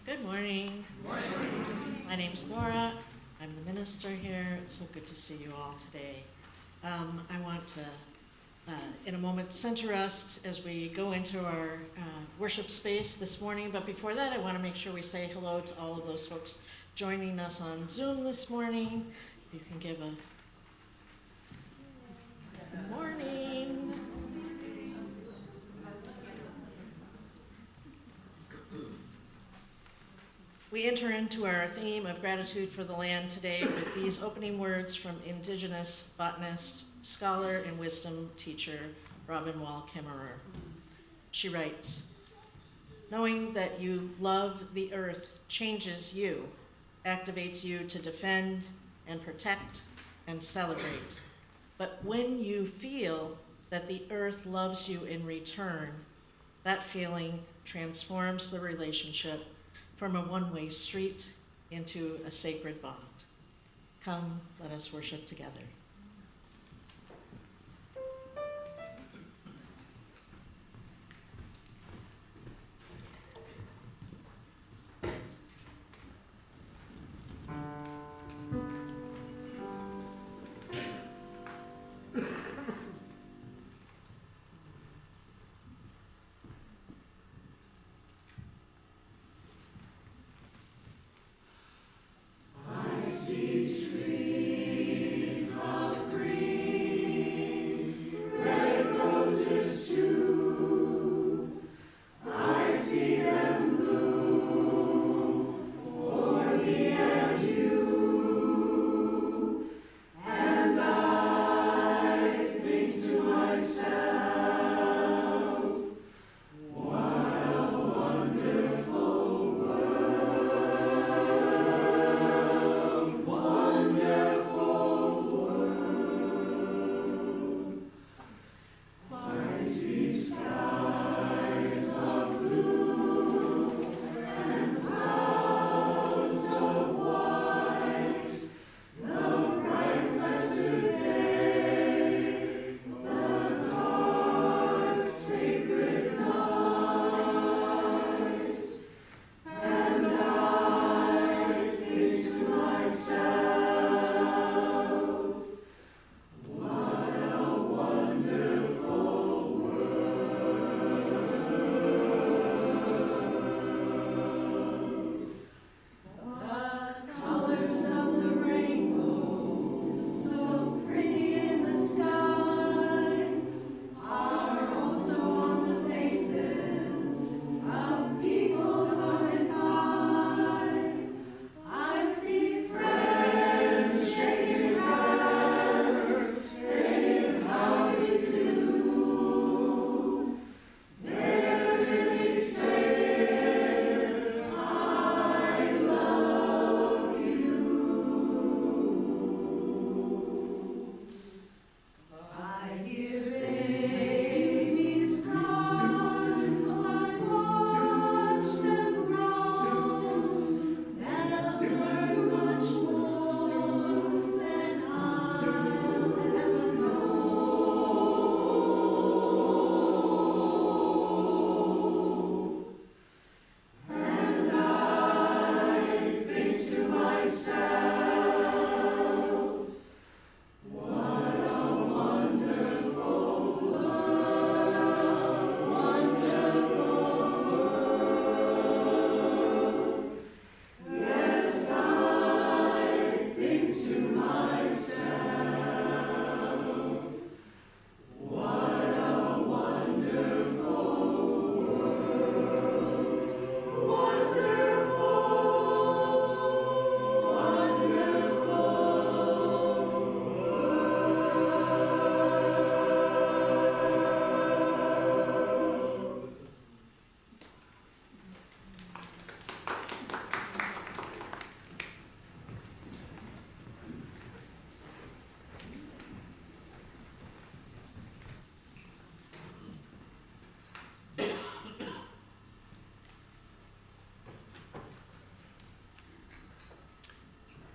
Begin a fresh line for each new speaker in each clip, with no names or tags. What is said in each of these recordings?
Good morning.
Good morning.
My name's Laura. I'm the minister here. It's so good to see you all today. I want to, in a moment, center us as we go into our worship space this morning. But before that, I want to make sure we say hello to all of those folks joining us on Zoom this morning. You can give a good morning. We enter into our theme of gratitude for the land today with these opening words from Indigenous botanist, scholar, and wisdom teacher, Robin Wall Kimmerer. She writes, "Knowing that you love the earth changes you, activates you to defend and protect and celebrate. But when you feel that the earth loves you in return, that feeling transforms the relationship from a one-way street into a sacred bond. Come, let us worship together."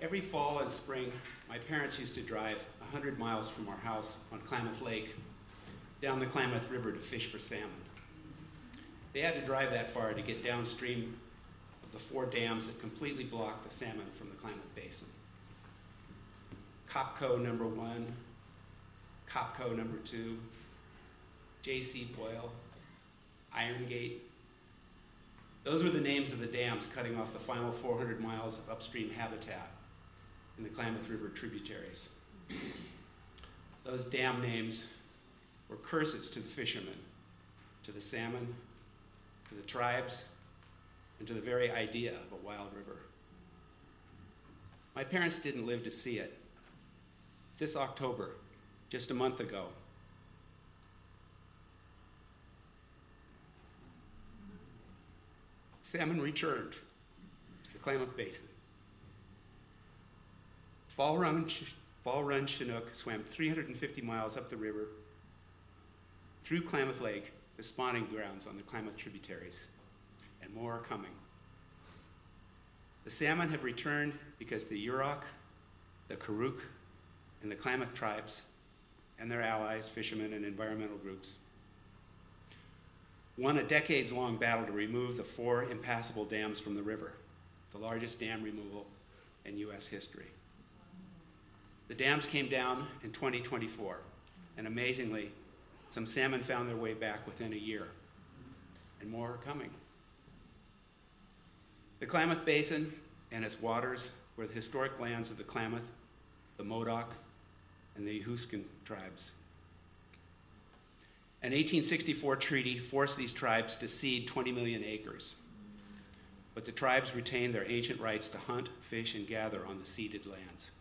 Every fall and spring, my parents used to drive 100 miles from our house on Klamath Lake down the Klamath River to fish for salmon. They had to drive that far to get downstream of of the 4 dams that completely block the salmon from the Klamath Basin. Copco number 1, Copco number 2, J.C. Boyle, Iron Gate. Those were the names of the dams cutting off the final 400 miles of upstream habitat in the Klamath River tributaries. Those dam names were curses to the fishermen, to the salmon, to the tribes, and to the very idea of a wild river. My parents didn't live to see it. This October, just a month ago, salmon returned to the Klamath Basin. Fall Run Chinook swam 350 miles up the river, through Klamath Lake, the spawning grounds on the Klamath tributaries, and more are coming. The salmon have returned because the Yurok, the Karuk, and the Klamath tribes, and their allies, fishermen and environmental groups, won a decades-long battle to remove the 4 impassable dams from the river, the largest dam removal in U.S. history. The dams came down in 2024, and amazingly, some salmon found their way back within a year, and more are coming. The Klamath Basin and its waters were the historic lands of the Klamath, the Modoc, and the Yahuskan tribes. An 1864 treaty forced these tribes to cede 20 million acres, but the tribes retained their ancient rights to hunt, fish, and gather on the ceded lands.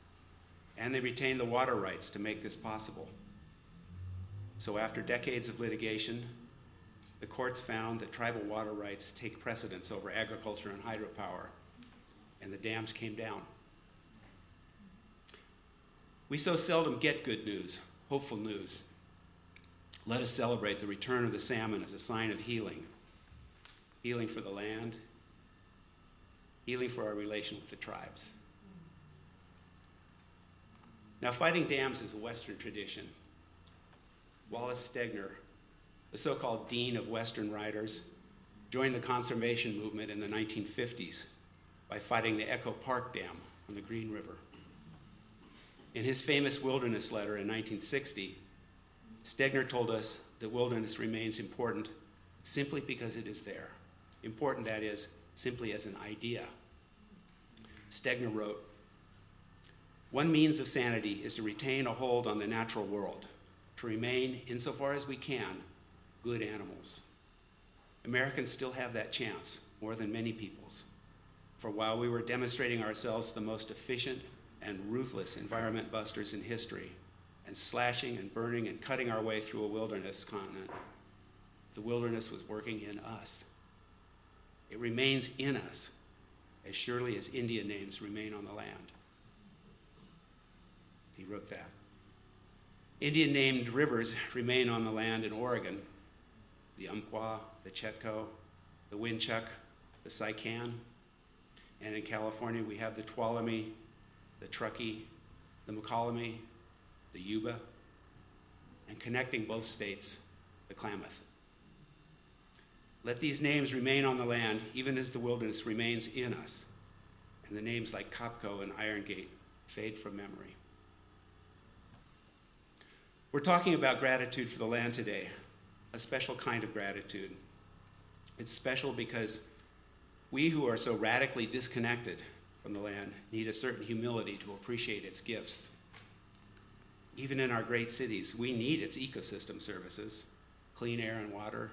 And they retained the water rights to make this possible. So after decades of litigation, the courts found that tribal water rights take precedence over agriculture and hydropower, and the dams came down. We so seldom get good news, hopeful news. Let us celebrate the return of the salmon as a sign of healing. Healing for the land, healing for our relation with the tribes. Now, fighting dams is a Western tradition. Wallace Stenger, the so-called dean of Western writers, joined the conservation movement in the 1950s by fighting the Echo Park Dam on the Green River. In his famous wilderness letter in 1960, Stenger told us that wilderness remains important simply because it is there. Important, that is, simply as an idea. Stenger wrote, "One means of sanity is to retain a hold on the natural world, to remain, insofar as we can, good animals. Americans still have that chance, more than many peoples. For while we were demonstrating ourselves the most efficient and ruthless environment busters in history, and slashing and burning and cutting our way through a wilderness continent, the wilderness was working in us. It remains in us, as surely as Indian names remain on the land." He wrote that. Indian named rivers remain on the land in Oregon: the Umpqua, the Chetco, the Winchuck, the Sican. And in California, we have the Tuolumne, the Truckee, the Mokelumne, the Yuba, and connecting both states, the Klamath. Let these names remain on the land, even as the wilderness remains in us, and the names like Copco and Iron Gate fade from memory. We're talking about gratitude for the land today, a special kind of gratitude. It's special because we who are so radically disconnected from the land need a certain humility to appreciate its gifts. Even in our great cities, we need its ecosystem services: clean air and water,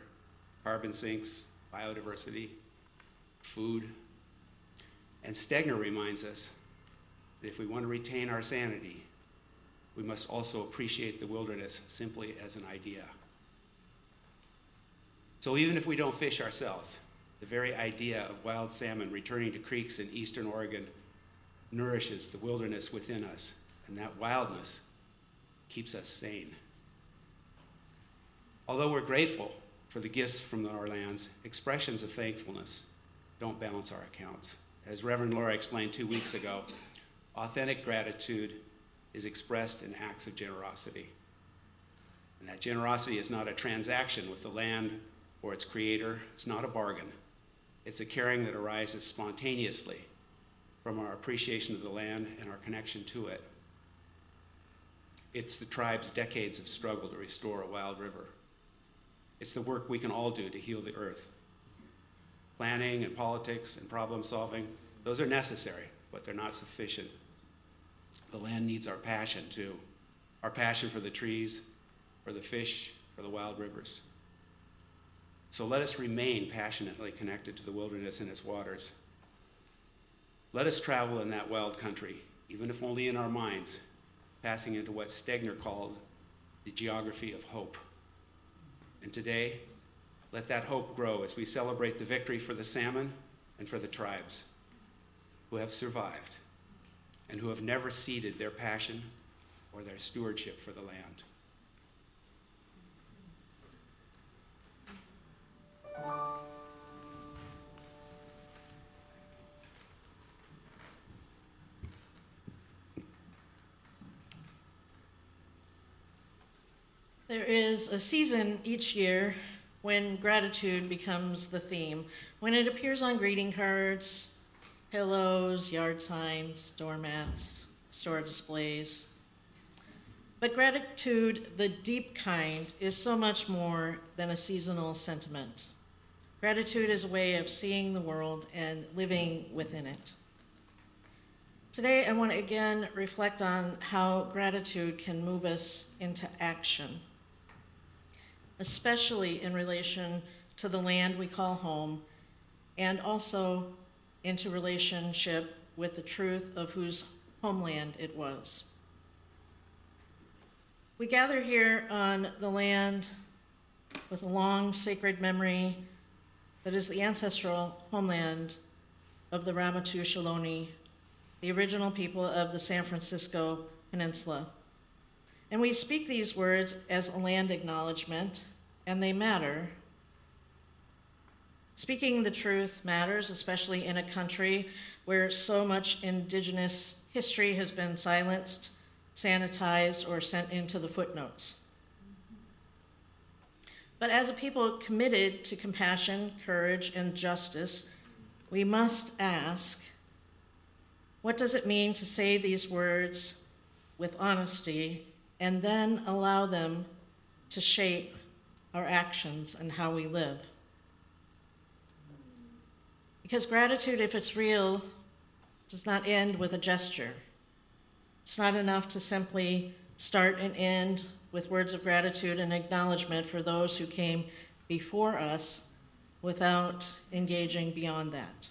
carbon sinks, biodiversity, food. And Stenger reminds us that if we want to retain our sanity, we must also appreciate the wilderness simply as an idea. So even if we don't fish ourselves, the very idea of wild salmon returning to creeks in eastern Oregon nourishes the wilderness within us, and that wildness keeps us sane. Although we're grateful for the gifts from our lands, expressions of thankfulness don't balance our accounts. As Reverend Laura explained 2 weeks ago, authentic gratitude is expressed in acts of generosity. And that generosity is not a transaction with the land or its creator. It's not a bargain. It's a caring that arises spontaneously from our appreciation of the land and our connection to it. It's the tribe's decades of struggle to restore a wild river. It's the work we can all do to heal the earth. Planning and politics and problem solving, those are necessary, but they're not sufficient. The land needs our passion too. Our passion for the trees, for the fish, for the wild rivers. So let us remain passionately connected to the wilderness and its waters. Let us travel in that wild country, even if only in our minds, passing into what Stenger called the geography of hope. And today, let that hope grow as we celebrate the victory for the salmon and for the tribes who have survived and who have never ceded their passion or their stewardship for the land.
There is a season each year when gratitude becomes the theme, when it appears on greeting cards, pillows, yard signs, doormats, store displays. But gratitude, the deep kind, is so much more than a seasonal sentiment. Gratitude is a way of seeing the world and living within it. Today, I want to again reflect on how gratitude can move us into action, especially in relation to the land we call home, and also into relationship with the truth of whose homeland it was. We gather here on the land with a long sacred memory that is the ancestral homeland of the Ramaytush Ohlone, the original people of the San Francisco Peninsula. And we speak these words as a land acknowledgement, and they matter. Speaking the truth matters, especially in a country where so much indigenous history has been silenced, sanitized, or sent into the footnotes. But as a people committed to compassion, courage, and justice, we must ask, what does it mean to say these words with honesty and then allow them to shape our actions and how we live? Because gratitude, if it's real, does not end with a gesture. It's not enough to simply start and end with words of gratitude and acknowledgement for those who came before us without engaging beyond that.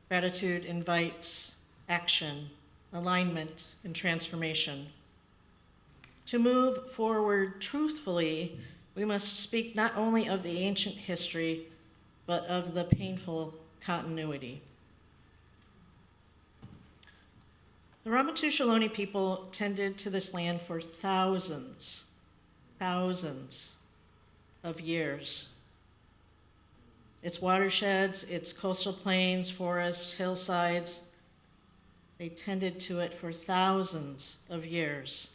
Gratitude invites action, alignment, and transformation. To move forward truthfully, we must speak not only of the ancient history, but of the painful continuity. The Ramaytush Ohlone people tended to this land for thousands of years. Its watersheds, its coastal plains, forests, hillsides, they tended to it for thousands of years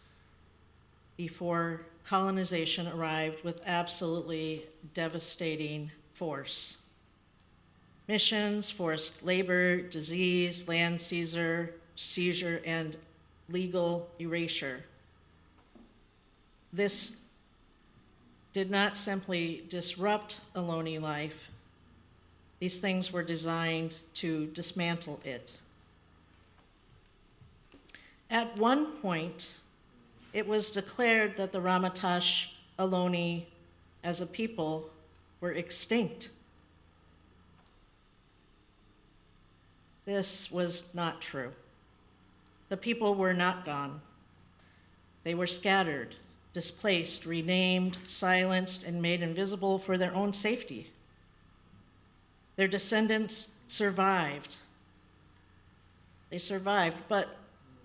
before colonization arrived with absolutely devastating force. Missions, forced labor, disease, land seizure, and legal erasure. This did not simply disrupt Ohlone life. These things were designed to dismantle it. At one point, it was declared that the Ramaytush Ohlone as a people were extinct. This was not true. The people were not gone. They were scattered, displaced, renamed, silenced, and made invisible for their own safety. Their descendants survived. They survived, but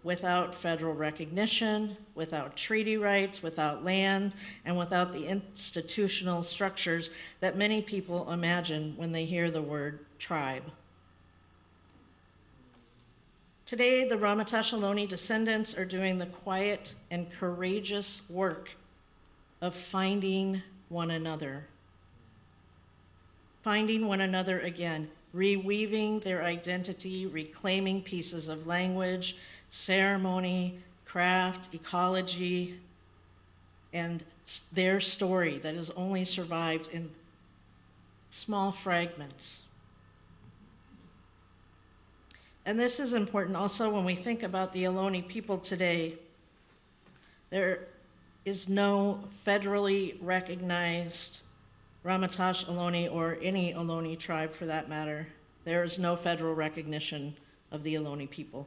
without federal recognition, without treaty rights, without land, and without the institutional structures that many people imagine when they hear the word tribe. Today, the Ramaytush Ohlone descendants are doing the quiet and courageous work of finding one another. finding one another again, reweaving their identity, reclaiming pieces of language, ceremony, craft, ecology, and their story that has only survived in small fragments. And this is important also when we think about the Ohlone people today. There is no federally recognized Ramatash Ohlone, or any Ohlone tribe for that matter. There is no federal recognition of the Ohlone people.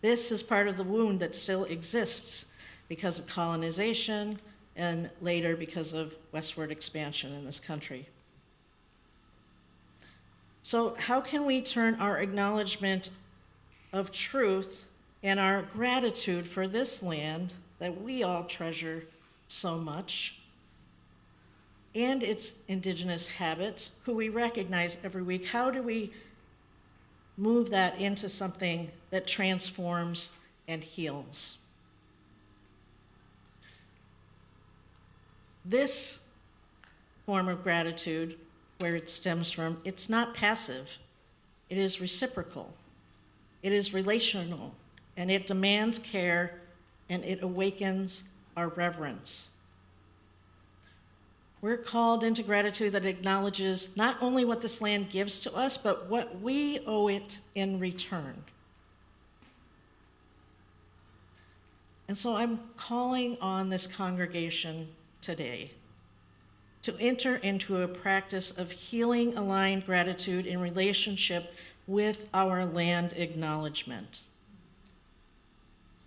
This is part of the wound that still exists because of colonization and later because of westward expansion in this country. So how can we turn our acknowledgement of truth and our gratitude for this land that we all treasure so much, and its indigenous habits, who we recognize every week, how do we move that into something that transforms and heals? This form of gratitude, where it stems from, it's not passive. It is reciprocal. It is relational, and it demands care, and it awakens our reverence. We're called into gratitude that acknowledges not only what this land gives to us, but what we owe it in return. And so I'm calling on this congregation today to enter into a practice of healing-aligned gratitude in relationship with our land acknowledgement.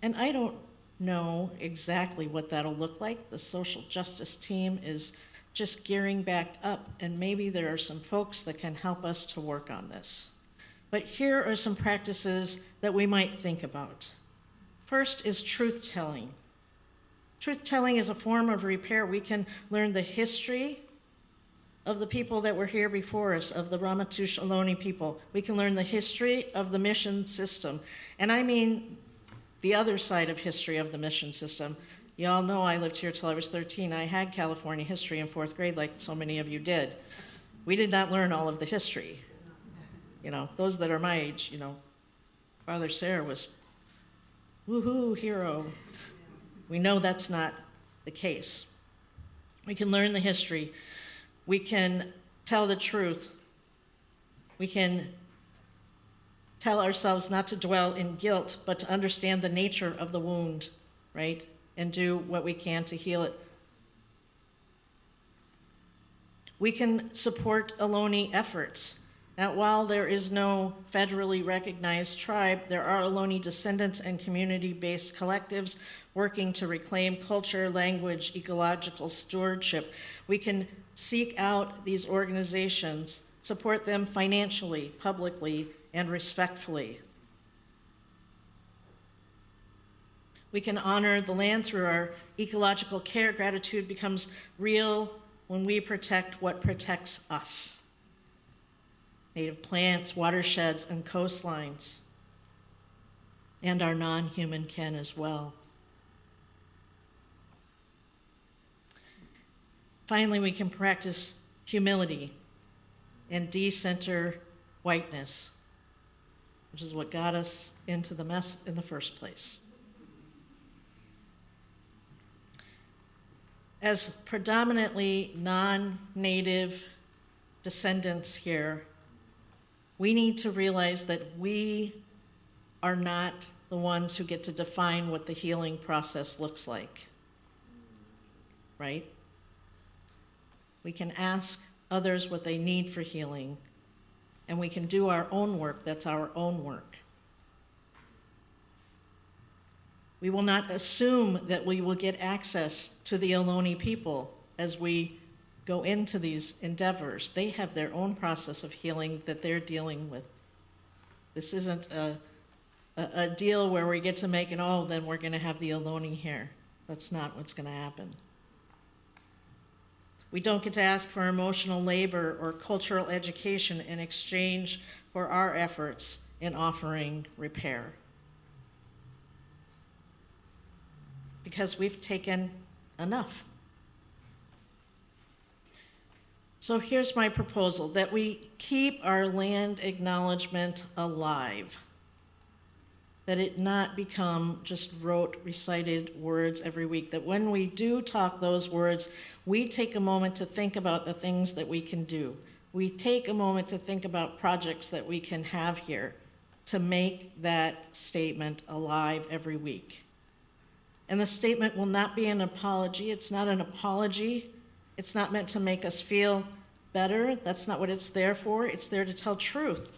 And I don't know exactly what that'll look like. The social justice team is just gearing back up, and maybe there are some folks that can help us to work on this. But here are some practices that we might think about. First is truth-telling. Truth-telling is a form of repair. We can learn the history of the people that were here before us, of the Ramaytush Ohlone people. We can learn the history of the mission system. And I mean the other side of history of the mission system. You all know I lived here till I was 13. I had California history in 4th grade, like so many of you did. We did not learn all of the history. You know, those that are my age, you know, Father Sarah was woohoo, hero. We know that's not the case. We can learn the history. We can tell the truth. We can tell ourselves not to dwell in guilt, but to understand the nature of the wound, right? And do what we can to heal it. We can support Ohlone efforts. Now, while there is no federally recognized tribe, there are Ohlone descendants and community-based collectives working to reclaim culture, language, ecological stewardship. We can seek out these organizations, support them financially, publicly, and respectfully. We can honor the land through our ecological care. Gratitude becomes real when we protect what protects us. Native plants, watersheds, and coastlines, and our non-human kin as well. Finally, we can practice humility and de-center whiteness, which is what got us into the mess in the first place. As predominantly non-native descendants here, we need to realize that we are not the ones who get to define what the healing process looks like, right? We can ask others what they need for healing, and we can do our own work. That's our own work. We will not assume that we will get access to the Ohlone people as we go into these endeavors. They have their own process of healing that they're dealing with. This isn't a deal where we get to make an, oh, then we're going to have the Ohlone here. That's not what's going to happen. We don't get to ask for emotional labor or cultural education in exchange for our efforts in offering repair. Because we've taken enough. So here's my proposal, that we keep our land acknowledgement alive, that it not become just rote, recited words every week, that when we do talk those words, we take a moment to think about the things that we can do. We take a moment to think about projects that we can have here to make that statement alive every week. And the statement will not be an apology. It's not an apology. It's not meant to make us feel better. That's not what it's there for. It's there to tell truth.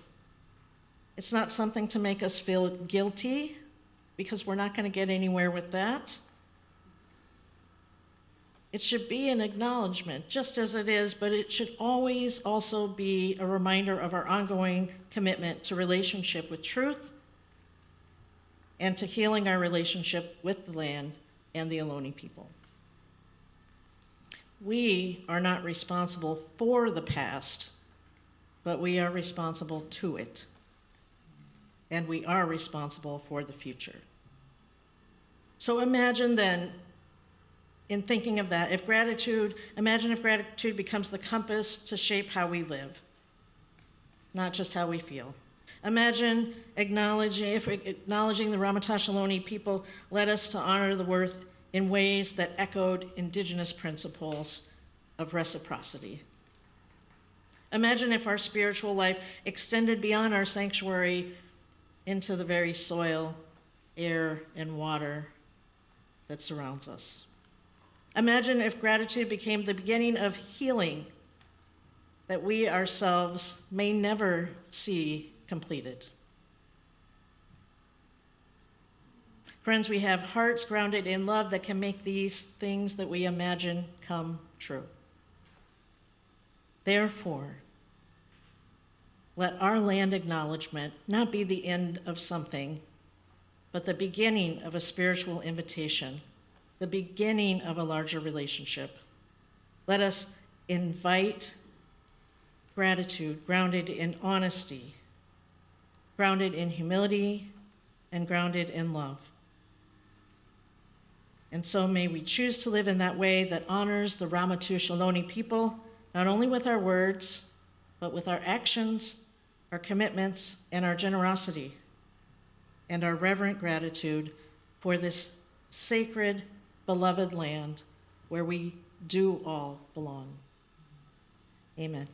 It's not something to make us feel guilty, because we're not going to get anywhere with that. It should be an acknowledgement, just as it is, but it should always also be a reminder of our ongoing commitment to relationship with truth and to healing our relationship with the land and the Ohlone people. We are not responsible for the past, but we are responsible to it. And we are responsible for the future. So imagine then, in thinking of that, imagine if gratitude becomes the compass to shape how we live, not just how we feel. Imagine acknowledging the Ramatash Ohlone people led us to honor the worth in ways that echoed indigenous principles of reciprocity. Imagine if our spiritual life extended beyond our sanctuary into the very soil, air, and water that surrounds us. Imagine if gratitude became the beginning of healing that we ourselves may never see completed. Friends, we have hearts grounded in love that can make these things that we imagine come true. Therefore, let our land acknowledgement not be the end of something, but the beginning of a spiritual invitation, the beginning of a larger relationship. Let us invite gratitude grounded in honesty, grounded in humility, and grounded in love. And so may we choose to live in that way that honors the Ramatush Ohlone people, not only with our words, but with our actions, our commitments, and our generosity, and our reverent gratitude for this sacred, beloved land where we do all belong. Amen.